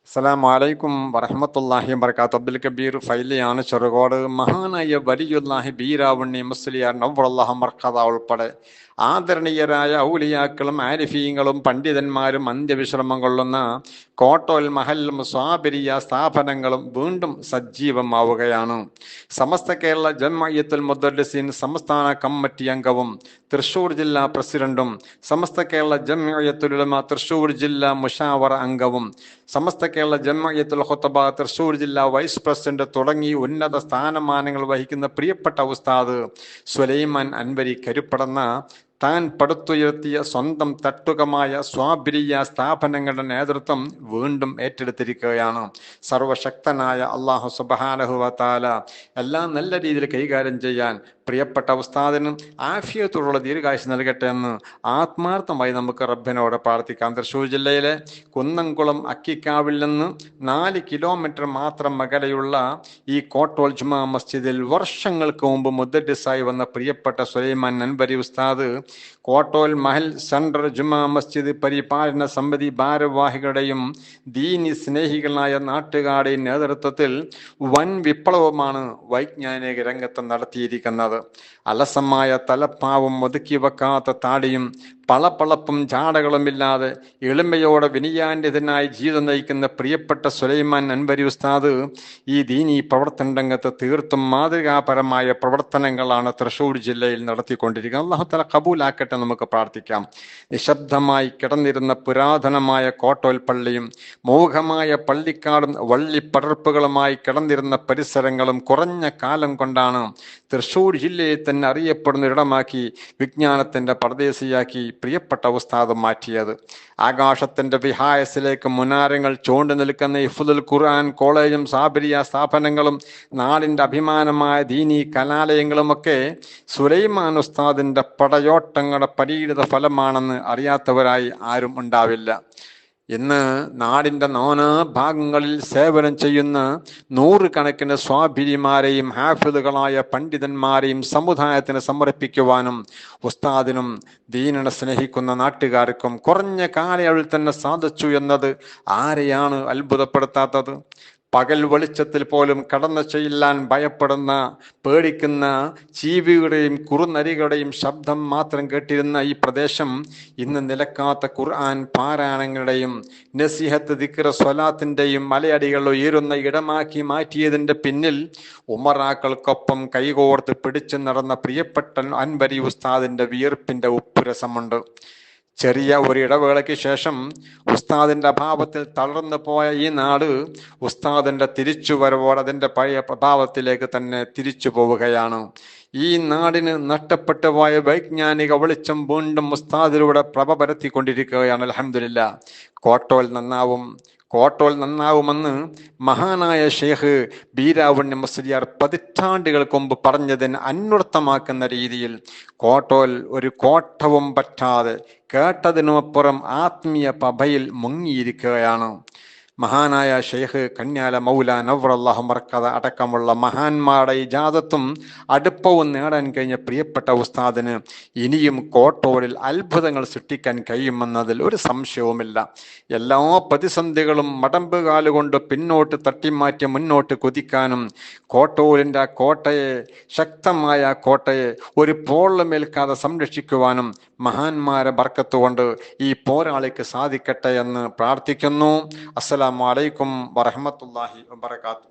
അസ്സലാമു അലൈക്കും വറഹ്മത്തുള്ളാഹി വബറകാതുഹു. അബ്ദുൽ കബീർ ഫൈലിയാണ് ചെറുകോട്. മഹാനായ വലിയുല്ലാഹി ബീരാവുണ്ണി മുസ്ലിയാർ നവ്വറല്ലാഹു മർഖദ ഉൾപ്പെടെ ആദരണീയരായ ഔലിയാക്കളും ആരിഫീങ്ങളും പണ്ഡിതന്മാരും അന്ത്യവിശ്രമം കൊള്ളുന്ന കോട്ടോൽ മഹല്ലും സ്വാബിരിയ സ്ഥാപനങ്ങളും വീണ്ടും സജീവമാവുകയാണ്. സമസ്ത കേരള ജംഇയ്യത്തുൽ മുദർരിസീൻ സംസ്ഥാന കമ്മിറ്റി അംഗവും തൃശൂർ ജില്ലാ പ്രസിഡന്റും സമസ്ത കേരള ജംഇയ്യത്തുൽ ഉലമ തൃശൂർ ജില്ലാ മുഷാവറ അംഗവും സമസ്ത കേരള ജംഇയ്യത്തുൽ ഖുതബ തൃശൂർ ജില്ലാ വൈസ് പ്രസിഡന്റ് തുടങ്ങി ഉന്നത സ്ഥാനമാനങ്ങൾ വഹിക്കുന്ന പ്രിയപ്പെട്ട ഉസ്താദ് സുലൈമാൻ അൻവരി കരുപ്പടന്ന താൻ പടുത്തുയർത്തിയ സ്വന്തം തട്ടുകമായ സ്വാബിരിയ സ്ഥാപനങ്ങളുടെ നേതൃത്വം വീണ്ടും ഏറ്റെടുത്തിരിക്കുകയാണ്. സർവശക്തനായ അല്ലാഹു സുബ്ഹാനഹു വ തആല എല്ലാം നല്ല രീതിയിൽ കൈകാര്യം ചെയ്യാൻ പ്രിയപ്പെട്ട ഉസ്താദിന് ആഫിയത്തോടുള്ള ദീർഘായുസ്സ് നൽകട്ടെ എന്ന് ആത്മാർത്ഥമായി നമുക്ക് റബ്ബിനോട് പ്രാർത്ഥിക്കാം. തൃശ്ശൂർ ജില്ലയിലെ കുന്നംകുളം അക്കിക്കാവിൽ നിന്ന് 4 കിലോമീറ്റർ മാത്രം അകലെയുള്ള ഈ കോട്ടോൽ ജുമാ മസ്ജിദിൽ വർഷങ്ങൾക്ക് മുമ്പ് മുദ്ദരിസായി വന്ന പ്രിയപ്പെട്ട സുലൈമാൻ അൻവരി ഉസ്താദ് കോട്ടോൽ മഹൽ സെൻട്രൽ ജുമാ മസ്ജിദ് പരിപാലന സമിതി ഭാരവാഹികളുടെയും ദീനി സ്നേഹികളായ നാട്ടുകാരുടെയും നേതൃത്വത്തിൽ വൻ വിപ്ലവമാണ് വൈജ്ഞാനിക രംഗത്ത് നടത്തിയിരിക്കുന്നത്. അലസമായ തലപ്പാവും ഒതുക്കി വെക്കാത്ത താടിയും പളപ്പളപ്പും ജാടകളുമില്ലാതെ എളിമയോടെ വിനയാന്യതനായി ജീവിതം നയിക്കുന്ന പ്രിയപ്പെട്ട സുലൈമാൻ അൻവരി ഉസ്താദ് ഈ ദീനി പ്രവർത്തന രംഗത്ത് തീർത്തും മാതൃകാപരമായ പ്രവർത്തനങ്ങളാണ് തൃശ്ശൂർ ജില്ലയിൽ നടത്തിക്കൊണ്ടിരിക്കുന്നത്. അല്ലാഹു തആല കബൂലാക്കട്ടെ നമുക്ക് പ്രാർത്ഥിക്കാം. നിശബ്ദമായി കിടന്നിരുന്ന പുരാതനമായ കോട്ടോൽ പള്ളിയും മോഹമായ പള്ളിക്കാടും വള്ളിപ്പടർപ്പുകളുമായി കിടന്നിരുന്ന പരിസരങ്ങളും കുറഞ്ഞ കാലം കൊണ്ടാണ് തൃശ്ശൂർ ജില്ലയിൽ തന്നെ അറിയപ്പെടുന്ന ഇടമാക്കി വിജ്ഞാനത്തിന്റെ പർദേശിയാക്കി പ്രിയപ്പെട്ട ഉസ്താദ് മാറ്റിയത്. ആകാശത്തിന്റെ വിഹായസിലേക്ക് മുനാരങ്ങൾ ചൂണ്ടു നിൽക്കുന്ന ഹിഫ്ളുൽ ഖുർആൻ കോളേജും സാബിരിയ സ്ഥാപനങ്ങളും നാടിന്റെ അഭിമാനമായ ദീനി കലാലയങ്ങളുമൊക്കെ സുലൈമാൻ ഉസ്താദിന്റെ പടയോട്ടങ്ങളുടെ പരിണിത ഫലമാണെന്ന് അറിയാത്തവരായി ആരും ഉണ്ടാവില്ല. ഇന്ന് നാടിന്റെ നാനാഭാഗങ്ങളിൽ സേവനം ചെയ്യുന്ന 100 കണക്കിന് സ്വാഭിരിമാരെയും ഹാഫിദുകളായ പണ്ഡിതന്മാരെയും സമുദായത്തിന് സമർപ്പിക്കുവാനും ഉസ്താദിനും ദീനിനെ സ്നേഹിക്കുന്ന നാട്ടുകാർക്കും കുറഞ്ഞ കാലയളവിൽ തന്നെ സാധിച്ചു എന്നത് ആരെയാണ് അത്ഭുതപ്പെടുത്താത്തത്? പകൽ വെളിച്ചത്തിൽ പോലും കടന്നു ചെല്ലാൻ ഭയപ്പെടുന്ന പേടിക്കുന്ന ചീവിയുടെയും കുറുനരികളുടെയും ശബ്ദം മാത്രം കേട്ടിരുന്ന ഈ പ്രദേശം ഇന്ന് നിലക്കാത്ത ഖുർആൻ പാരായണങ്ങളുടെയും നസീഹത്ത് ദിക്ർ സ്വലാത്തിന്റെയും മലയടികൾ ഉയരുന്ന ഇടമാക്കി മാറ്റിയതിന്റെ പിന്നിൽ ഉമറാക്കൾക്കൊപ്പം കൈകോർത്ത് പിടിച്ചു നടന്ന പ്രിയപ്പെട്ട അൻവരി ഉസ്താദിന്റെ വിയർപ്പിന്റെ ഉപ്പുരസമുണ്ട്. ചെറിയ ഒരു ഇടവേളയ്ക്ക് ശേഷം ഉസ്താദിന്റെ അഭാവത്തിൽ തളർന്നു പോയ ഈ നാട് ഉസ്താദിന്റെ തിരിച്ചുവരവോടെ അതിന്റെ പഴയ പ്രഭാവത്തിലേക്ക് തന്നെ തിരിച്ചു പോവുകയാണ്. ഈ നാടിന് നഷ്ടപ്പെട്ടു പോയ വൈജ്ഞാനിക വെളിച്ചം വീണ്ടും ഉസ്താദിലൂടെ പ്രഭ പരത്തിക്കൊണ്ടിരിക്കുകയാണ്. അൽഹംദുലില്ലാഹ്. കോട്ടോൽ നന്നാവുമെന്ന് മഹാനായ ഷെയ്ഖ് ബീരാവുണ്ണി മുസ്ലിയാർ പതിറ്റാണ്ടുകൾക്ക് മുമ്പ് പറഞ്ഞതിന് അന്വർത്ഥമാക്കുന്ന രീതിയിൽ കോട്ടോൽ ഒരു കോട്ടവും പറ്റാതെ കേട്ടതിനുമപ്പുറം ആത്മീയ പഭയിൽ മുങ്ങിയിരിക്കുകയാണ്. മഹാനായ ഷെയ്ഖ് കന്യാല മൗല നവ്വറല്ലാഹു മർഖദ അടക്കമുള്ള മഹാന്മാരുടെ ഇജാദത്തും അടുപ്പവും നേടാൻ കഴിഞ്ഞ പ്രിയപ്പെട്ട ഉസ്താദിന് ഇനിയും കോട്ടോലിൽ അത്ഭുതങ്ങൾ സൃഷ്ടിക്കാൻ കഴിയുമെന്നതിൽ ഒരു സംശയവുമില്ല. എല്ലാ പ്രതിസന്ധികളും മടമ്പുകാലുകൊണ്ട് പിന്നോട്ട് തട്ടിമാറ്റി മുന്നോട്ട് കുതിക്കാനും കോട്ടോലിൻ്റെ കോട്ടയെ, ശക്തമായ കോട്ടയെ ഒരു പോളമേൽക്കാതെ സംരക്ഷിക്കുവാനും മഹാന്മാരെ ബർക്കത്ത് കൊണ്ട് ഈ പോരാളിക്ക് സാധിക്കട്ടെ എന്ന് പ്രാർത്ഥിക്കുന്നു. അസ്സലാമു അലൈക്കും വറഹ്മത്തുള്ളാഹി വബറകാതുഹു.